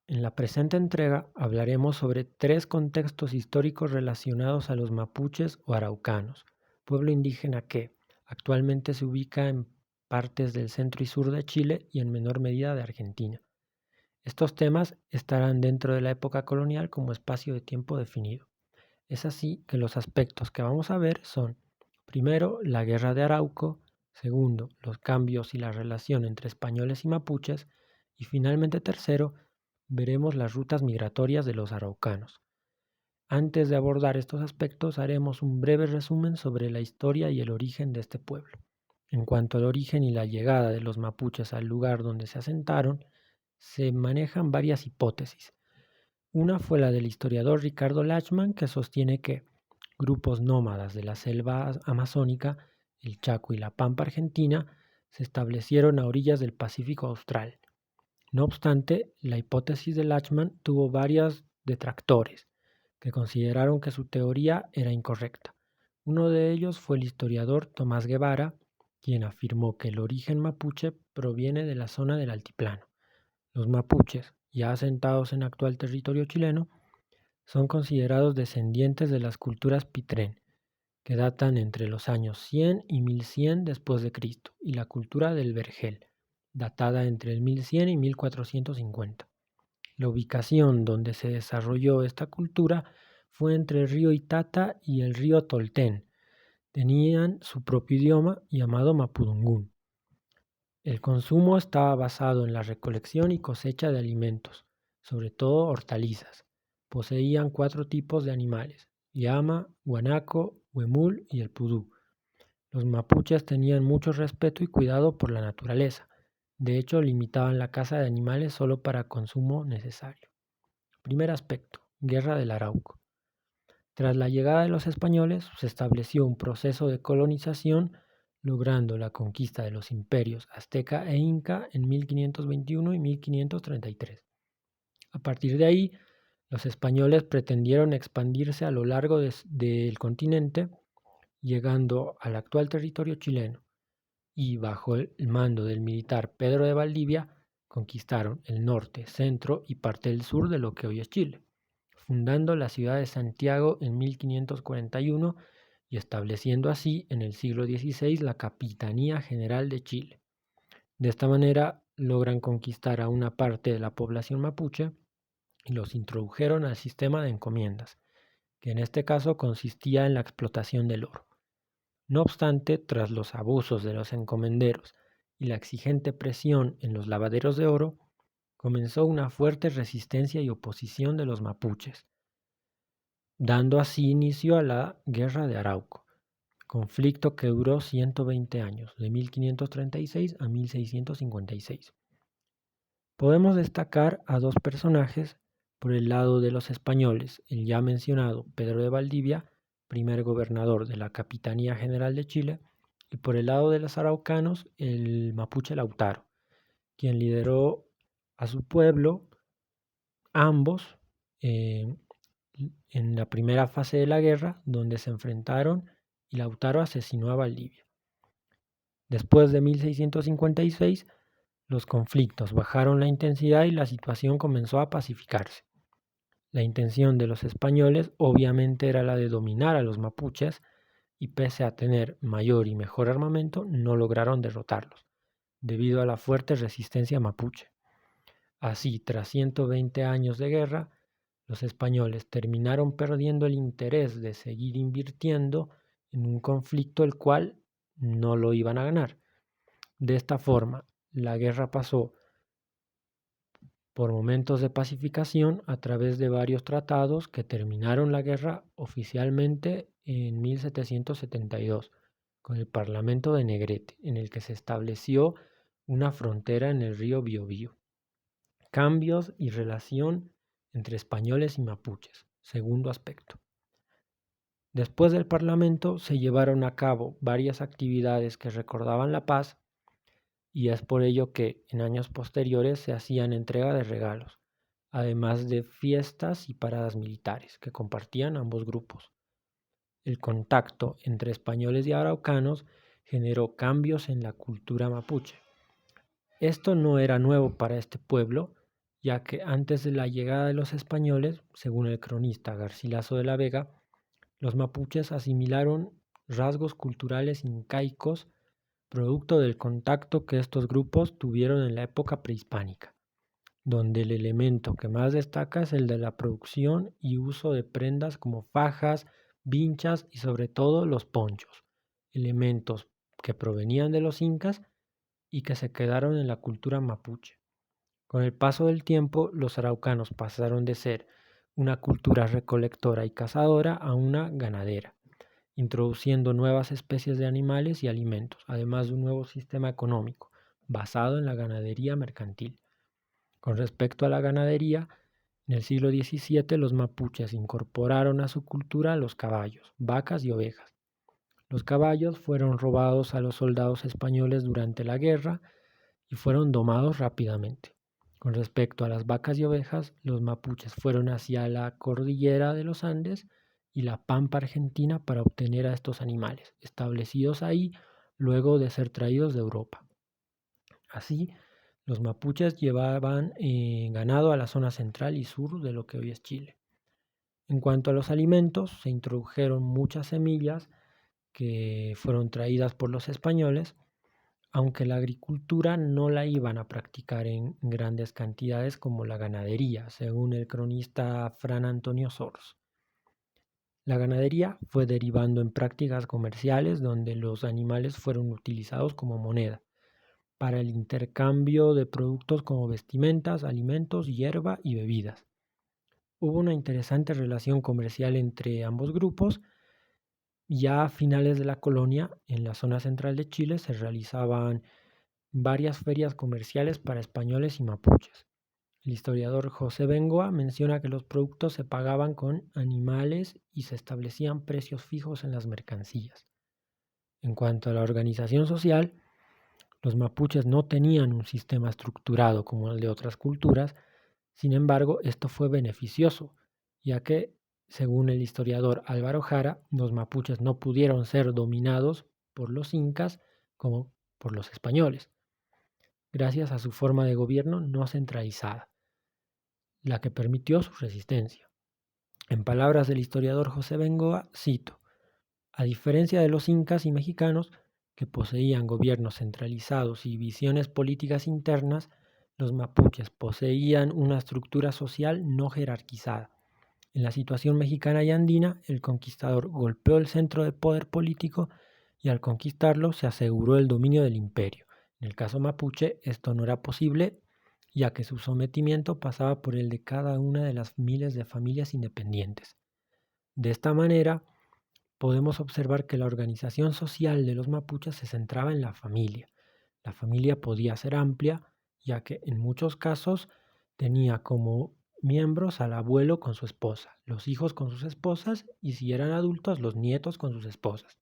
En la presente entrega hablaremos sobre tres contextos históricos relacionados a los mapuches o araucanos, pueblo indígena que actualmente se ubica en partes del centro y sur de Chile y en menor medida de Argentina. Estos temas estarán dentro de la época colonial como espacio de tiempo definido. Es así que los aspectos que vamos a ver son, primero, la guerra de Arauco; segundo, los cambios y la relación entre españoles y mapuches; y finalmente, tercero, veremos las rutas migratorias de los araucanos. Antes de abordar estos aspectos, haremos un breve resumen sobre la historia y el origen de este pueblo. En cuanto al origen y la llegada de los mapuches al lugar donde se asentaron, se manejan varias hipótesis. Una fue la del historiador Ricardo Lachmann, que sostiene que grupos nómadas de la selva amazónica, el Chaco y la Pampa argentina, se establecieron a orillas del Pacífico austral. No obstante, la hipótesis de Lachmann tuvo varios detractores que consideraron que su teoría era incorrecta. Uno de ellos fue el historiador Tomás Guevara, quien afirmó que el origen mapuche proviene de la zona del altiplano. Los mapuches, ya asentados en actual territorio chileno, son considerados descendientes de las culturas Pitrén, que datan entre los años 100 y 1100 después de Cristo, y la cultura del Vergel, datada entre el 1100 y 1450. La ubicación donde se desarrolló esta cultura fue entre el río Itata y el río Toltén. Tenían su propio idioma llamado mapudungún. El consumo estaba basado en la recolección y cosecha de alimentos, sobre todo hortalizas. Poseían 4 tipos de animales: llama, guanaco, huemul y el pudú. Los mapuches tenían mucho respeto y cuidado por la naturaleza. De hecho, limitaban la caza de animales solo para consumo necesario. Primer aspecto: Guerra del Arauco. Tras la llegada de los españoles, se estableció un proceso de colonización, logrando la conquista de los imperios azteca e inca en 1521 y 1533. A partir de ahí, los españoles pretendieron expandirse a lo largo del continente, llegando al actual territorio chileno, y bajo el mando del militar Pedro de Valdivia, conquistaron el norte, centro y parte del sur de lo que hoy es Chile, fundando la ciudad de Santiago en 1541 y estableciendo así en el siglo XVI la Capitanía General de Chile. De esta manera logran conquistar a una parte de la población mapuche y los introdujeron al sistema de encomiendas, que en este caso consistía en la explotación del oro. No obstante, tras los abusos de los encomenderos y la exigente presión en los lavaderos de oro, comenzó una fuerte resistencia y oposición de los mapuches, dando así inicio a la Guerra de Arauco, conflicto que duró 120 años, de 1536 a 1656. Podemos destacar a dos personajes por el lado de los españoles: el ya mencionado Pedro de Valdivia, primer gobernador de la Capitanía General de Chile, y por el lado de los araucanos, el mapuche Lautaro, quien lideró a su pueblo, ambos eh, en la primera fase de la guerra, donde se enfrentaron y Lautaro asesinó a Valdivia. Después de 1656, los conflictos bajaron la intensidad y la situación comenzó a pacificarse. La intención de los españoles obviamente era la de dominar a los mapuches, y pese a tener mayor y mejor armamento, no lograron derrotarlos, debido a la fuerte resistencia mapuche. Así, tras 120 años de guerra, los españoles terminaron perdiendo el interés de seguir invirtiendo en un conflicto el cual no lo iban a ganar. De esta forma, la guerra pasó por momentos de pacificación a través de varios tratados que terminaron la guerra oficialmente en 1772 con el Parlamento de Negrete, en el que se estableció una frontera en el río Biobío. Cambios y relación entre españoles y mapuches. Segundo aspecto. Después del Parlamento se llevaron a cabo varias actividades que recordaban la paz, y es por ello que en años posteriores se hacían entrega de regalos, además de fiestas y paradas militares que compartían ambos grupos. El contacto entre españoles y araucanos generó cambios en la cultura mapuche. Esto no era nuevo para este pueblo, ya que antes de la llegada de los españoles, según el cronista Garcilaso de la Vega, los mapuches asimilaron rasgos culturales incaicos producto del contacto que estos grupos tuvieron en la época prehispánica, donde el elemento que más destaca es el de la producción y uso de prendas como fajas, vinchas y sobre todo los ponchos, elementos que provenían de los incas y que se quedaron en la cultura mapuche. Con el paso del tiempo, los araucanos pasaron de ser una cultura recolectora y cazadora a una ganadera, introduciendo nuevas especies de animales y alimentos, además de un nuevo sistema económico basado en la ganadería mercantil. Con respecto a la ganadería, en el siglo XVII los mapuches incorporaron a su cultura los caballos, vacas y ovejas. Los caballos fueron robados a los soldados españoles durante la guerra y fueron domados rápidamente. Con respecto a las vacas y ovejas, los mapuches fueron hacia la cordillera de los Andes y la pampa argentina para obtener a estos animales, establecidos ahí luego de ser traídos de Europa. Así, los mapuches llevaban ganado a la zona central y sur de lo que hoy es Chile. En cuanto a los alimentos, se introdujeron muchas semillas que fueron traídas por los españoles, aunque la agricultura no la iban a practicar en grandes cantidades como la ganadería, según el cronista Fran Antonio Sors. La ganadería fue derivando en prácticas comerciales donde los animales fueron utilizados como moneda para el intercambio de productos como vestimentas, alimentos, hierba y bebidas. Hubo una interesante relación comercial entre ambos grupos. Ya a finales de la colonia, en la zona central de Chile, se realizaban varias ferias comerciales para españoles y mapuches. El historiador José Bengoa menciona que los productos se pagaban con animales y se establecían precios fijos en las mercancías. En cuanto a la organización social, los mapuches no tenían un sistema estructurado como el de otras culturas. Sin embargo, esto fue beneficioso, ya que, según el historiador Álvaro Jara, los mapuches no pudieron ser dominados por los incas como por los españoles, gracias a su forma de gobierno no centralizada, la que permitió su resistencia. En palabras del historiador José Bengoa, cito: a diferencia de los incas y mexicanos, que poseían gobiernos centralizados y visiones políticas internas, los mapuches poseían una estructura social no jerarquizada. En la situación mexicana y andina, el conquistador golpeó el centro de poder político y al conquistarlo se aseguró el dominio del imperio. En el caso mapuche, esto no era posible, ya que su sometimiento pasaba por el de cada una de las miles de familias independientes. De esta manera, podemos observar que la organización social de los mapuches se centraba en la familia. La familia podía ser amplia, ya que en muchos casos tenía como miembros al abuelo con su esposa, los hijos con sus esposas y si eran adultos los nietos con sus esposas.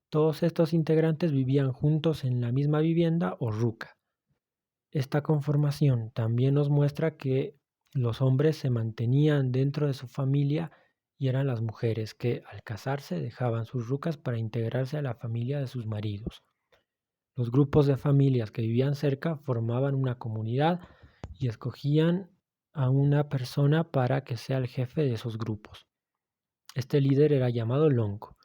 Todos estos integrantes vivían juntos en la misma vivienda o ruca. Esta conformación también nos muestra que los hombres se mantenían dentro de su familia y eran las mujeres que, al casarse, dejaban sus rucas para integrarse a la familia de sus maridos. Los grupos de familias que vivían cerca formaban una comunidad y escogían a una persona para que sea el jefe de esos grupos. Este líder era llamado lonco.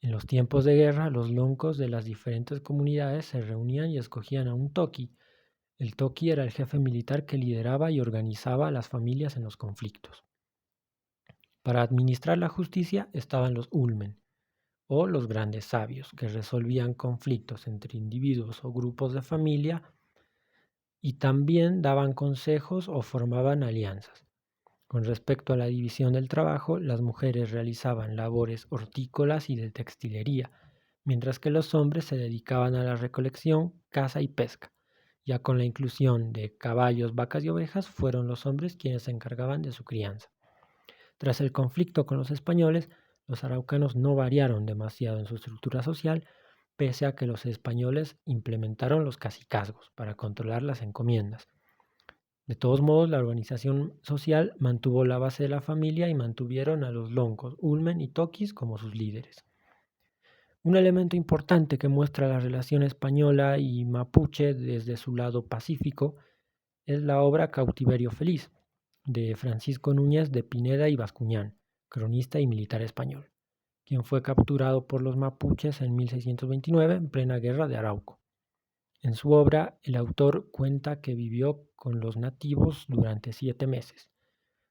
En los tiempos de guerra, los loncos de las diferentes comunidades se reunían y escogían a un toqui. El toqui era el jefe militar que lideraba y organizaba a las familias en los conflictos. Para administrar la justicia estaban los ulmen, o los grandes sabios, que resolvían conflictos entre individuos o grupos de familia y también daban consejos o formaban alianzas. Con respecto a la división del trabajo, las mujeres realizaban labores hortícolas y de textilería, mientras que los hombres se dedicaban a la recolección, caza y pesca. Ya con la inclusión de caballos, vacas y ovejas, fueron los hombres quienes se encargaban de su crianza. Tras el conflicto con los españoles, los araucanos no variaron demasiado en su estructura social, pese a que los españoles implementaron los cacicazgos para controlar las encomiendas. De todos modos, la organización social mantuvo la base de la familia y mantuvieron a los loncos, ulmen y toquis como sus líderes. Un elemento importante que muestra la relación española y mapuche desde su lado pacífico es la obra Cautiverio Feliz, de Francisco Núñez de Pineda y Bascuñán, cronista y militar español, quien fue capturado por los mapuches en 1629 en plena guerra de Arauco. En su obra, el autor cuenta que vivió con los nativos durante 7 meses,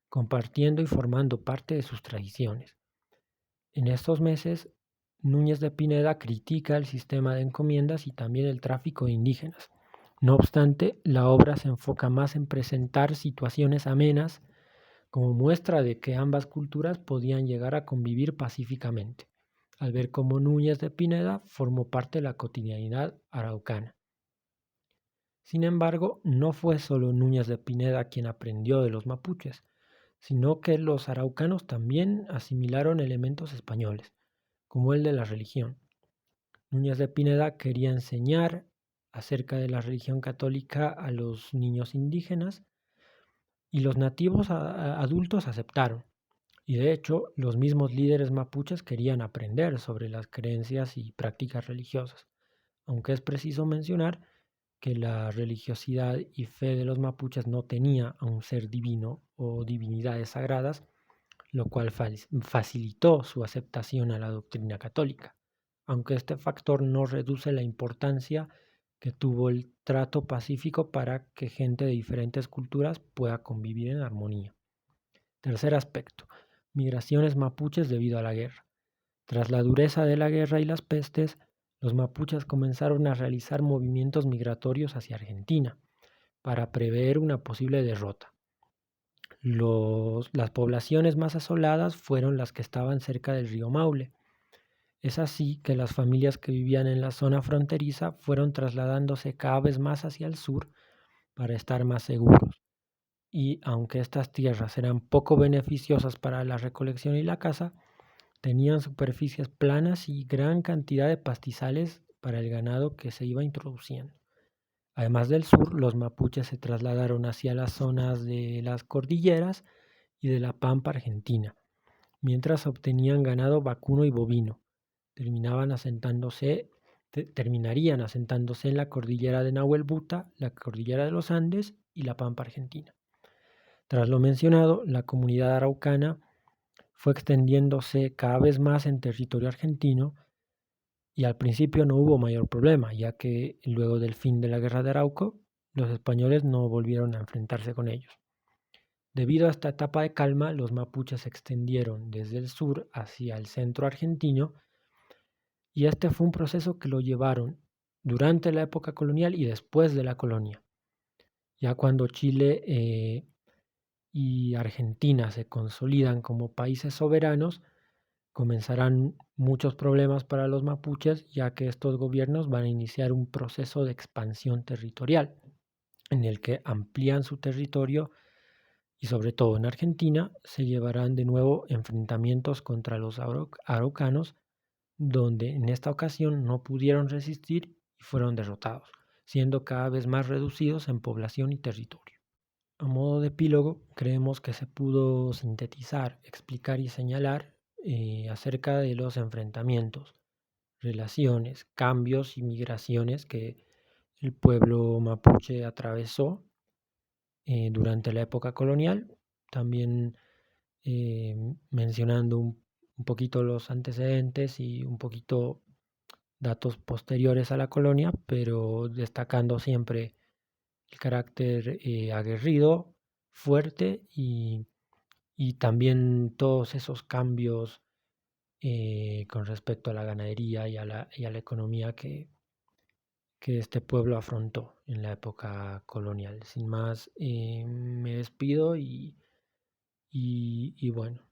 compartiendo y formando parte de sus tradiciones. En estos meses, Núñez de Pineda critica el sistema de encomiendas y también el tráfico de indígenas. No obstante, la obra se enfoca más en presentar situaciones amenas como muestra de que ambas culturas podían llegar a convivir pacíficamente, al ver cómo Núñez de Pineda formó parte de la cotidianidad araucana. Sin embargo, no fue solo Núñez de Pineda quien aprendió de los mapuches, sino que los araucanos también asimilaron elementos españoles, como el de la religión. Núñez de Pineda quería enseñar acerca de la religión católica a los niños indígenas y los nativos adultos aceptaron. Y de hecho, los mismos líderes mapuches querían aprender sobre las creencias y prácticas religiosas, aunque es preciso mencionar que la religiosidad y fe de los mapuches no tenía a un ser divino o divinidades sagradas, lo cual facilitó su aceptación a la doctrina católica, aunque este factor no reduce la importancia que tuvo el trato pacífico para que gente de diferentes culturas pueda convivir en armonía. Tercer aspecto, migraciones mapuches debido a la guerra. Tras la dureza de la guerra y las pestes, los mapuches comenzaron a realizar movimientos migratorios hacia Argentina para prever una posible derrota. Las poblaciones más asoladas fueron las que estaban cerca del río Maule. Es así que las familias que vivían en la zona fronteriza fueron trasladándose cada vez más hacia el sur para estar más seguros. Y aunque estas tierras eran poco beneficiosas para la recolección y la caza, tenían superficies planas y gran cantidad de pastizales para el ganado que se iba introduciendo. Además del sur, los mapuches se trasladaron hacia las zonas de las cordilleras y de la pampa argentina, mientras obtenían ganado vacuno y bovino. Terminarían asentándose en la cordillera de Nahuel Buta, la cordillera de los Andes y la pampa argentina. Tras lo mencionado, la comunidad araucana fue extendiéndose cada vez más en territorio argentino y al principio no hubo mayor problema, ya que luego del fin de la guerra de Arauco, los españoles no volvieron a enfrentarse con ellos. Debido a esta etapa de calma, los mapuches se extendieron desde el sur hacia el centro argentino y este fue un proceso que lo llevaron durante la época colonial y después de la colonia. Ya cuando Chile y Argentina se consolidan como países soberanos, comenzarán muchos problemas para los mapuches, ya que estos gobiernos van a iniciar un proceso de expansión territorial, en el que amplían su territorio y sobre todo en Argentina se llevarán de nuevo enfrentamientos contra los araucanos, donde en esta ocasión no pudieron resistir y fueron derrotados, siendo cada vez más reducidos en población y territorio. A modo de epílogo, creemos que se pudo sintetizar, explicar y señalar acerca de los enfrentamientos, relaciones, cambios y migraciones que el pueblo mapuche atravesó durante la época colonial, también mencionando un poquito los antecedentes y un poquito datos posteriores a la colonia, pero destacando siempre el carácter aguerrido, fuerte y también todos esos cambios con respecto a la ganadería y a la economía que este pueblo afrontó en la época colonial. Sin más, me despido y bueno,